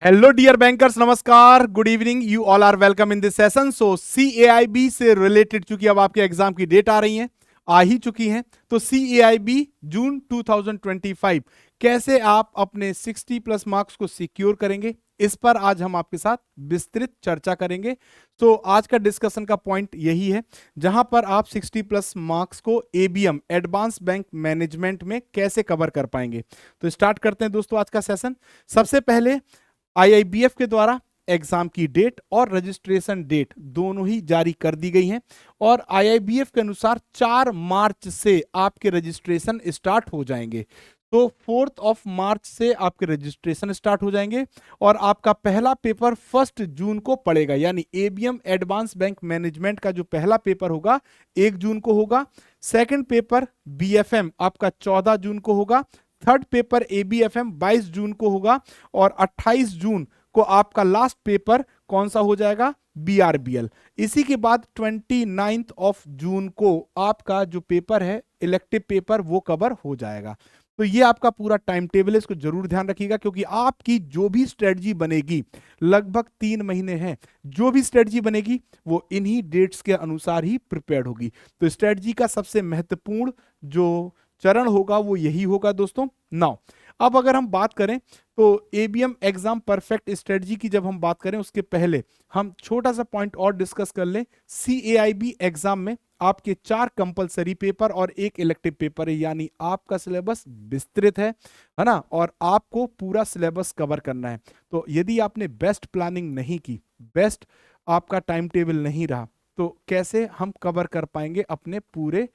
Hello dear bankers, नमस्कार, good evening. You all are welcome in this session. So CAIIB से related चूंकि अब आपके एग्जाम की डेट आ रही है, आ ही चुकी हैं, तो सीएआईबी जून 2025 कैसे आप अपने 60 प्लस मार्क्स को सिक्योर करेंगे, इस पर आज हम आपके साथ विस्तृत चर्चा करेंगे। तो आज का डिस्कशन का पॉइंट यही है, जहां पर आप 60 प्लस मार्क्स को एबीएम एडवांस बैंक मैनेजमेंट में कैसे कवर कर पाएंगे। तो स्टार्ट करते हैं दोस्तों आज का सेशन। सबसे पहले आईआईबीएफ के द्वारा एग्जाम की डेट और रजिस्ट्रेशन डेट दोनों ही जारी कर दी गई हैं और आईआईबीएफ के अनुसार 4 मार्च से आपके रजिस्ट्रेशन स्टार्ट हो जाएंगे। तो 4 मार्च से आपके रजिस्ट्रेशन स्टार्ट हो जाएंगे और आपका पहला पेपर 1 जून को पड़ेगा, यानी एबीएम एडवांस बैंक मैनेजमेंट का जो पहला पेपर होगा 1 जून को होगा। सेकंड पेपर बीएफएम आपका 14 जून को होगा। थर्ड पेपर एबीएफएम 22 जून को होगा और 28 जून को आपका लास्ट पेपर कौन सा हो जाएगा, बीआरबीएल। इसी के बाद 29 जून को आपका जो पेपर है इलेक्टिव पेपर वो कवर हो जाएगा। तो ये आपका पूरा टाइम टेबल है, इसको जरूर ध्यान रखिएगा क्योंकि आपकी जो भी स्ट्रेटजी बनेगी, लगभग 3 महीने हैं, जो भी स्ट्रेटजी बनेगी वो इन्हीं डेट्स के अनुसार ही प्रिपेयर्ड होगी। तो स्ट्रेटजी का सबसे महत्वपूर्ण जो चरण होगा वो यही होगा दोस्तों। नाउ अब अगर हम बात करें तो एबीएम एग्जाम परफेक्ट स्ट्रेटजी की जब हम बात करें उसके पहले हम छोटा सा पॉइंट और डिस्कस कर लें। सीएआईबी एग्जाम में आपके 4 कंपलसरी पेपर और 1 इलेक्टिव पेपर है, यानी आपका सिलेबस विस्तृत है ना, और आपको पूरा सिलेबस कवर करना है। तो यदि आपने बेस्ट प्लानिंग नहीं की, बेस्ट आपका टाइम टेबल नहीं रहा, तो कैसे हम कवर कर पाएंगे अपने पूरे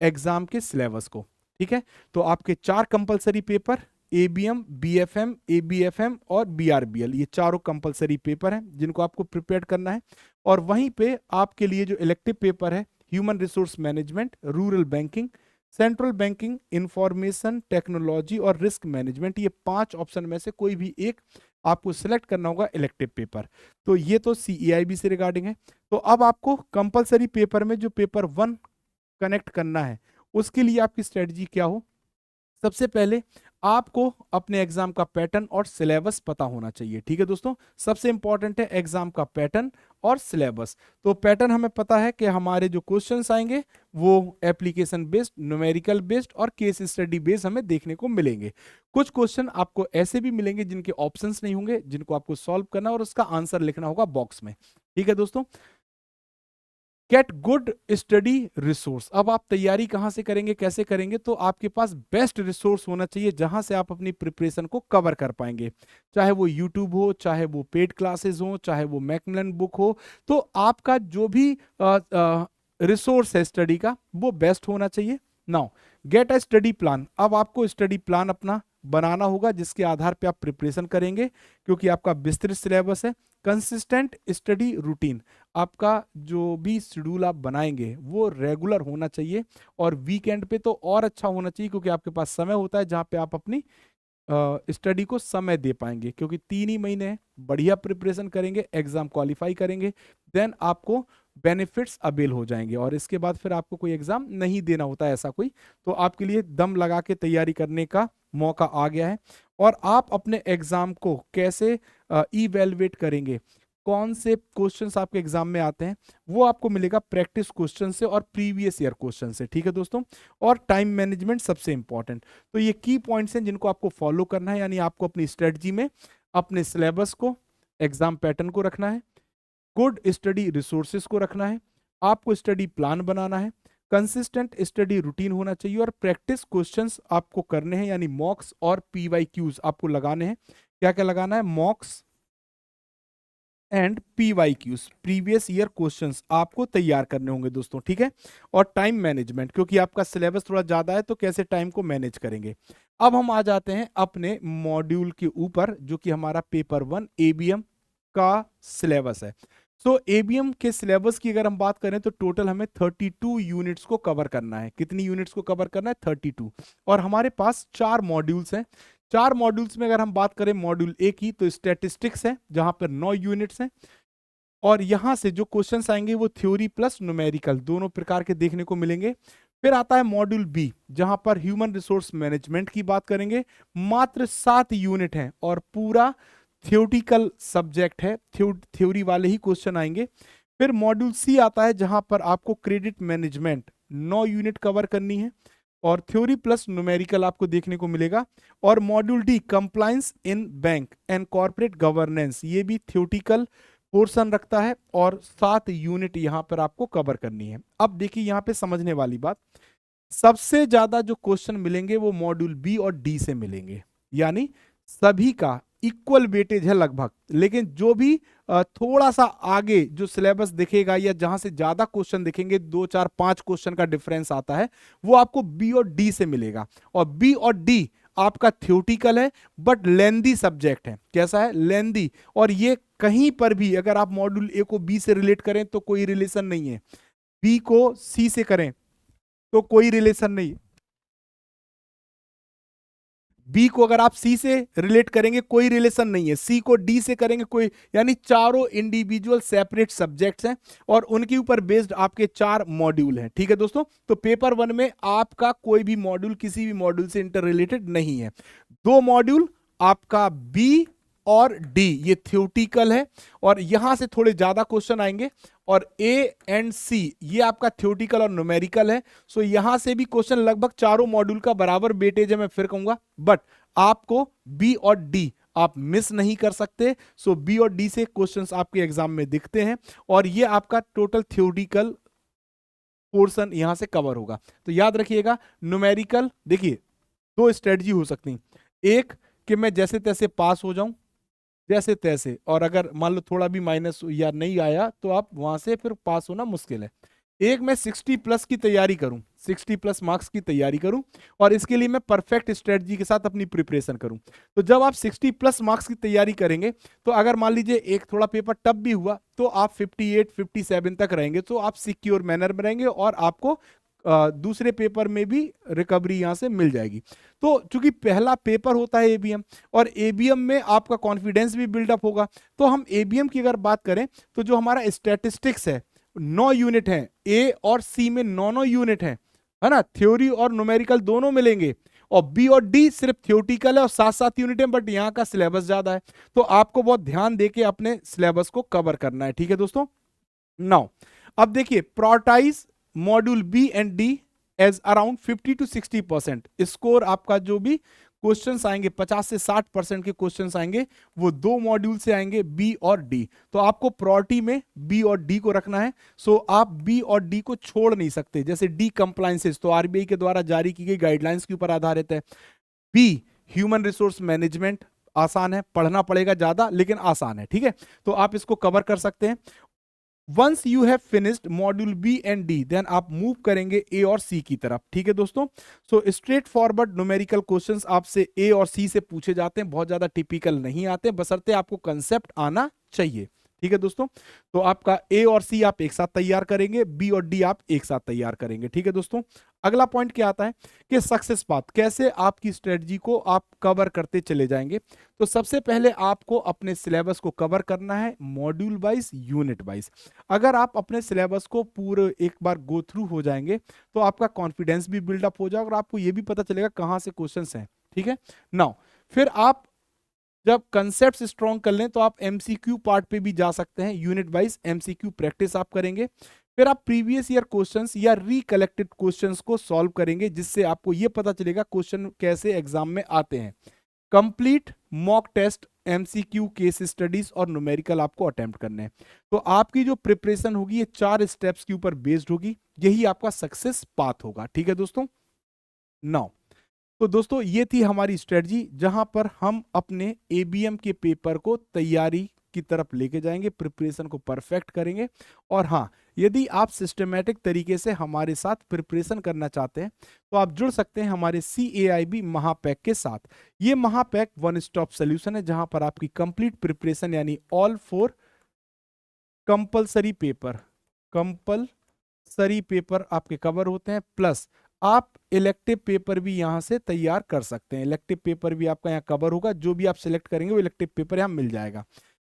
एग्जाम के सिलेबस को। ठीक है, तो आपके 4 कंपलसरी पेपर एबीएम, बीएफएम, एबीएफएम और बीआरबीएल, ये चारों कंपलसरी पेपर हैं जिनको आपको प्रिपेयर करना है। और वहीं पे आपके लिए जो इलेक्टिव पेपर है human resource management, rural banking, central banking, information technology और रिस्क मैनेजमेंट, ये 5 ऑप्शन में से कोई भी एक आपको सिलेक्ट करना होगा इलेक्टिव पेपर। तो ये तो सीईआईबी से रिगार्डिंग है। तो अब आपको कंपलसरी पेपर में जो पेपर 1 कनेक्ट करना है उसके लिए आपकी स्ट्रेटजी क्या हो। सबसे पहले आपको अपने एग्जाम का पैटर्न और सिलेबस पता होना चाहिए। ठीक है दोस्तों, सबसे इंपॉर्टेंट है एग्जाम का पैटर्न और सिलेबस। तो पैटर्न हमें पता है कि हमारे जो क्वेश्चंस आएंगे वो एप्लीकेशन बेस्ड, न्यूमेरिकल बेस्ड और केस स्टडी बेस्ड हमें देखने को मिलेंगे। कुछ क्वेश्चन आपको ऐसे भी मिलेंगे जिनके ऑप्शंस नहीं होंगे, जिनको आपको सॉल्व करना और उसका आंसर लिखना होगा बॉक्स में। ठीक है दोस्तों, गेट गुड स्टडी रिसोर्स। अब आप तैयारी कहां से करेंगे, कैसे करेंगे, तो आपके पास बेस्ट रिसोर्स होना चाहिए जहां से आप अपनी प्रिपरेशन को कवर कर पाएंगे। चाहे वो यूट्यूब हो, चाहे वो पेड क्लासेस हो, चाहे वो मैकमिलन बुक हो, तो आपका जो भी रिसोर्स है स्टडी का वो बेस्ट होना चाहिए। Now get a study plan. अब आपको स्टडी प्लान अपना बनाना होगा जिसके आधार पे आप प्रिपरेशन करेंगे, क्योंकि आपका विस्तृत सिलेबस है। कंसिस्टेंट स्टडी रूटीन, आपका जो भी शेड्यूल आप बनाएंगे वो रेगुलर होना चाहिए और वीकेंड पे तो और अच्छा होना चाहिए, क्योंकि आपके पास समय होता है जहां पे आप अपनी स्टडी को समय दे पाएंगे, क्योंकि 3 ही महीने हैं। बढ़िया प्रिपरेशन करेंगे, एग्जाम क्वालिफाई करेंगे, देन आपको बेनिफिट्स अवेल हो जाएंगे और इसके बाद फिर आपको कोई एग्जाम नहीं देना होता है ऐसा कोई। तो आपके लिए दम लगा के तैयारी करने का मौका आ गया है। और आप अपने एग्जाम को कैसे इवेलुएट करेंगे, कौन से क्वेश्चंस आपके एग्जाम में आते हैं, वो आपको मिलेगा प्रैक्टिस क्वेश्चन से और प्रीवियस ईयर क्वेश्चन से। ठीक है दोस्तों, और टाइम मैनेजमेंट सबसे इंपॉर्टेंट। तो ये की पॉइंट्स हैं जिनको आपको फॉलो करना है, यानी आपको अपनी स्ट्रेटजी में अपने सिलेबस को, एग्जाम पैटर्न को रखना है, गुड स्टडी रिसोर्सेज को रखना है, आपको स्टडी प्लान बनाना है, कंसिस्टेंट स्टडी रूटीन होना चाहिए और प्रैक्टिस क्वेश्चंस आपको करने हैं, यानी मॉक्स और पीवाईक्यूज आपको लगाने हैं। क्या क्या लगाना है, मॉक्स and PYQs, previous year questions आपको तैयार करने होंगे दोस्तों। ठीक है, और टाइम मैनेजमेंट, क्योंकि आपका सिलेबस थोड़ा ज्यादा है तो कैसे टाइम को मैनेज करेंगे। अब हम आ जाते हैं अपने मॉड्यूल के ऊपर, जो कि हमारा पेपर 1 एबीएम का सिलेबस है। सो एबीएम के सिलेबस की अगर हम बात करें तो टोटल हमें 32 यूनिट्स को कवर करना है। कितनी यूनिट्स को कवर करना है, 32। और हमारे पास 4 मॉड्यूल्स हैं। 4 मॉड्यूल्स में अगर हम बात करें मॉड्यूल ए की, तो स्टैटिस्टिक्स है जहां पर 9 यूनिट्स हैं और यहां से जो क्वेश्चंस आएंगे वो थ्योरी प्लस न्यूमेरिकल दोनों प्रकार के देखने को मिलेंगे। फिर आता है मॉड्यूल बी जहां पर ह्यूमन रिसोर्स मैनेजमेंट की बात करेंगे, मात्र 7 यूनिट हैं और पूरा थ्योरेटिकल सब्जेक्ट है, थ्योरी वाले ही क्वेश्चन आएंगे। फिर मॉड्यूल सी आता है जहां पर आपको क्रेडिट मैनेजमेंट 9 यूनिट कवर करनी है और थ्योरी प्लस न्यूमेरिकल आपको देखने को मिलेगा। और module D compliance in bank and corporate governance, ये भी थ्योरेटिकल पोर्शन रखता है और 7 यूनिट यहां पर आपको कवर करनी है। अब देखिए यहां पे समझने वाली बात, सबसे ज्यादा जो क्वेश्चन मिलेंगे वो मॉड्यूल बी और डी से मिलेंगे, यानी सभी का इक्वल वेटेज है लगभग। लेकिन जो भी थोड़ा सा आगे जो सिलेबस दिखेगा या जहां से ज्यादा क्वेश्चन दिखेंगे, 2 4 5 क्वेश्चन का डिफरेंस आता है, वो आपको बी और डी से मिलेगा। और बी और डी आपका थ्योरेटिकल है बट लेंदी सब्जेक्ट है। कैसा है? लेंदी। और ये कहीं पर भी अगर आप मॉड्यूल ए को बी से रिलेट करें तो कोई रिलेशन नहीं है, बी को सी से करें तो कोई रिलेशन नहीं, बी को अगर आप सी से रिलेट करेंगे कोई रिलेशन नहीं है, सी को डी से करेंगे कोई, यानी चारों इंडिविजुअल सेपरेट सब्जेक्ट्स हैं और उनके ऊपर बेस्ड आपके 4 मॉड्यूल हैं। ठीक है दोस्तों, तो पेपर 1 में आपका कोई भी मॉड्यूल किसी भी मॉड्यूल से इंटर रिलेटेड नहीं है। 2 मॉड्यूल आपका बी और डी ये थ्योरेटिकल है और यहां से थोड़े ज्यादा क्वेश्चन आएंगे। और ए एंड सी ये आपका थ्योरेटिकल और न्यूमेरिकल है। सो यहां से भी क्वेश्चन लगभग चारों मॉड्यूल का बराबर वेटेज है, मैं फिर कहूंगा, बट आपको बी और डी आप मिस नहीं कर सकते। सो बी और डी से क्वेश्चंस आपके एग्जाम में दिखते हैं और ये आपका टोटल थ्योरेटिकल पोर्शन यहां से कवर होगा। तो याद रखिएगा, न्यूमेरिकल देखिए 2 स्ट्रेटजी हो सकती, एक कि मैं जैसे तैसे पास हो जाऊं जैसे तैसे, और अगर मान लो थोड़ा भी माइनस या नहीं आया तो आप वहां से फिर पास होना मुश्किल है। एक मैं 60 प्लस की तैयारी करूं, 60 प्लस मार्क्स की तैयारी करूं और इसके लिए मैं परफेक्ट स्ट्रेटजी के साथ अपनी प्रिपरेशन करूं। तो जब आप 60 प्लस मार्क्स की तैयारी करेंगे तो अगर मान लीजिए एक थोड़ा पेपर टफ भी हुआ तो आप 58 57 तक रहेंगे, तो आप सिक्योर मैनर में रहेंगे और आपको दूसरे पेपर में भी रिकवरी यहां से मिल जाएगी। तो चूंकि पहला पेपर होता है एबीएम और एबीएम में आपका कॉन्फिडेंस भी बिल्डअप होगा, तो हम एबीएम की अगर बात करें तो जो हमारा स्टैटिस्टिक्स है 9 यूनिट है, ए और सी में 9 यूनिट है ना, थ्योरी और न्यूमेरिकल दोनों मिलेंगे। और बी और डी सिर्फ थ्योरेटिकल है और 7 यूनिट है, बट यहाँ का सिलेबस ज्यादा है, तो आपको बहुत ध्यान देके अपने सिलेबस को कवर करना है। ठीक है दोस्तों, नाउ अब देखिए prioritize module B and D as around 50 to 60%। Score आपका जो भी क्वेश्चंस आएंगे 50 से 60% के क्वेश्चंस आएंगे वो 2 मॉड्यूल से आएंगे, बी और डी। तो आपको प्रायोरिटी में बी और डी को रखना है। सो आप बी और डी को छोड़ नहीं सकते। जैसे डी कंप्लायंसेस तो आरबीआई के द्वारा जारी की गई गाइडलाइंस के ऊपर आधारित है। बी ह्यूमन रिसोर्स मैनेजमेंट आसान है, पढ़ना पड़ेगा ज्यादा लेकिन आसान है। ठीक है, तो आप इसको कवर कर सकते हैं। Once you have finished module B and D then आप मूव करेंगे ए और सी की तरफ। ठीक है दोस्तों, so straightforward numerical questions आपसे ए और सी से पूछे जाते हैं, बहुत ज्यादा टिपिकल नहीं आते, बशर्ते आपको कंसेप्ट आना चाहिए। ठीक है दोस्तों, तो आपका ए और सी आप एक साथ तैयार करेंगे, बी और डी आप एक साथ तैयार करेंगे। ठीक है दोस्तों, अगला पॉइंट क्या आता है कि सक्सेस पाथ, कैसे आपकी स्ट्रेटजी को आप कवर करते चले जाएंगे। तो सबसे पहले आपको अपने सिलेबस को कवर करना है मॉड्यूल वाइज, यूनिट वाइज। अगर आप अपने सिलेबस को पूरे एक बार गो थ्रू हो जाएंगे तो आपका कॉन्फिडेंस भी बिल्डअप हो जाएगा और आपको यह भी पता चलेगा कहां से क्वेश्चंस हैं। ठीक है, नाउ फिर आप जब कंसेप्ट स्ट्रॉन्ग कर लें तो आप एमसीक्यू पार्ट पे भी जा सकते हैं, यूनिट वाइज एमसीक्यू प्रैक्टिस आप करेंगे। फिर आप प्रीवियस ईयर क्वेश्चंस या रिकलेक्टेड क्वेश्चंस को सॉल्व करेंगे, जिससे आपको यह पता चलेगा क्वेश्चन कैसे एग्जाम में आते हैं। Complete mock test, MCQ, case studies और न्यूमेरिकल आपको अटेम्प्ट करने हैं। तो आपकी जो प्रिपरेशन होगी ये 4 स्टेप्स के ऊपर बेस्ड होगी, यही आपका सक्सेस पाथ होगा। ठीक है दोस्तों, नाउ तो दोस्तों ये थी हमारी स्ट्रेटजी जहां पर हम अपने एबीएम के पेपर को तैयारी की तरफ लेके जाएंगे, प्रिपरेशन को परफेक्ट करेंगे। और हाँ, यदि आप सिस्टमेटिक तरीके से हमारे साथ प्रिपरेशन करना चाहते हैं तो आप जुड़ सकते हैं हमारे CAIB महापैक के साथ। ये महापैक वन स्टॉप सोल्यूशन है जहां पर आपकी कंप्लीट प्रिपरेशन यानी ऑल 4 कंपलसरी पेपर आपके कवर होते हैं, प्लस आप इलेक्टिव पेपर भी यहां से तैयार कर सकते हैं। इलेक्टिव पेपर भी आपका यहां कवर होगा, जो भी आप सिलेक्ट करेंगे वो इलेक्टिव पेपर यहां मिल जाएगा।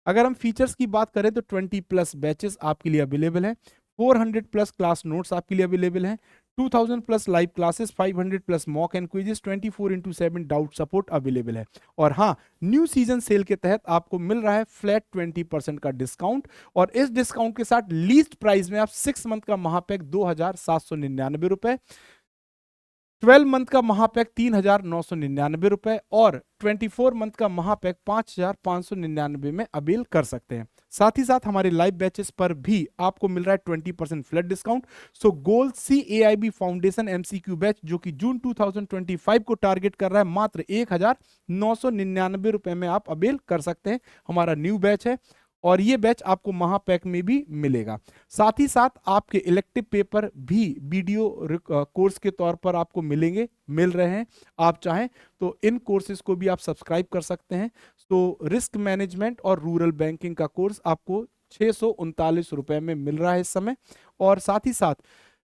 अगर हम फीचर्स की बात करें तो 20 प्लस बैचेस आपके लिए अवेलेबल है, 400 प्लस क्लास नोट्स आपके लिए अवेलेबल है, 2000 plus live classes, 500 plus mock and quizzes, 24/7 doubt support available है। और हाँ, न्यू सीजन सेल के तहत आपको मिल रहा है फ्लैट 20% का डिस्काउंट, और इस डिस्काउंट के साथ लीस्ट प्राइस में आप 6 मंथ का महापैक 2799 रुपए, 12 मंथ का महापैक 3999 रुपए और 24 मंथ का महापैक 5599 में अवेल कर सकते हैं। साथ ही साथ हमारे लाइव बैचेस पर भी आपको मिल रहा है 20% फ्लैट डिस्काउंट। सो गोल CAIB फाउंडेशन MCQ बैच जो कि जून 2025 को टारगेट कर रहा है, मात्र 1999 रुपए में आप अवेल कर सकते हैं। हमारा न्यू बैच है और ये बैच आपको महापैक में भी मिलेगा। साथ ही साथ आपके इलेक्टिव पेपर भी वीडियो कोर्स के तौर पर आपको मिल रहे हैं। आप चाहें तो इन कोर्सेज को भी आप सब्सक्राइब कर सकते हैं। तो रिस्क मैनेजमेंट और रूरल बैंकिंग का कोर्स आपको 639 रुपए में मिल रहा है इस समय, और साथ ही साथ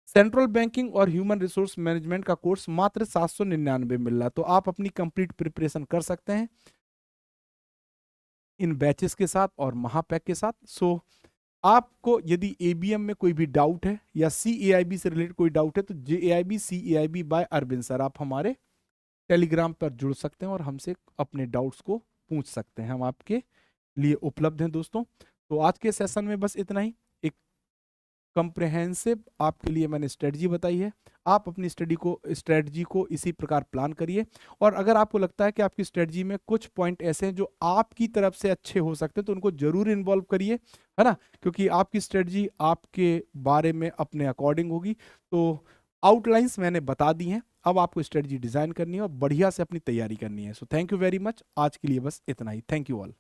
सेंट्रल बैंकिंग और ह्यूमन रिसोर्स मैनेजमेंट का कोर्स मात्र 799 मिल रहा है। तो आप अपनी कंप्लीट प्रिपरेशन कर सकते हैं इन बैचेस के साथ और महापैक के साथ। सो आपको यदि ABM में कोई भी डाउट है या CAIB से रिलेटेड कोई डाउट है तो JAIB CAIB by Arvind sir, आप हमारे टेलीग्राम पर जुड़ सकते हैं और हमसे अपने डाउट्स को पूछ सकते हैं। हम आपके लिए उपलब्ध हैं दोस्तों। तो आज के सेशन में बस इतना ही। एक कंप्रिहेंसिव आपके लिए मैंने स्ट्रेटजी बताई है। आप अपनी स्ट्रेटजी को इसी प्रकार प्लान करिए, और अगर आपको लगता है कि आपकी स्ट्रेटजी में कुछ पॉइंट ऐसे हैं जो आपकी तरफ से अच्छे हो सकते हैं तो उनको जरूर इन्वॉल्व करिए, है ना, क्योंकि आपकी स्ट्रेटजी आपके बारे में अपने अकॉर्डिंग होगी। तो आउटलाइंस मैंने बता दी हैं, अब आपको स्ट्रेटजी डिजाइन करनी है और बढ़िया से अपनी तैयारी करनी है। So thank you very much. आज के लिए बस इतना ही। Thank you all.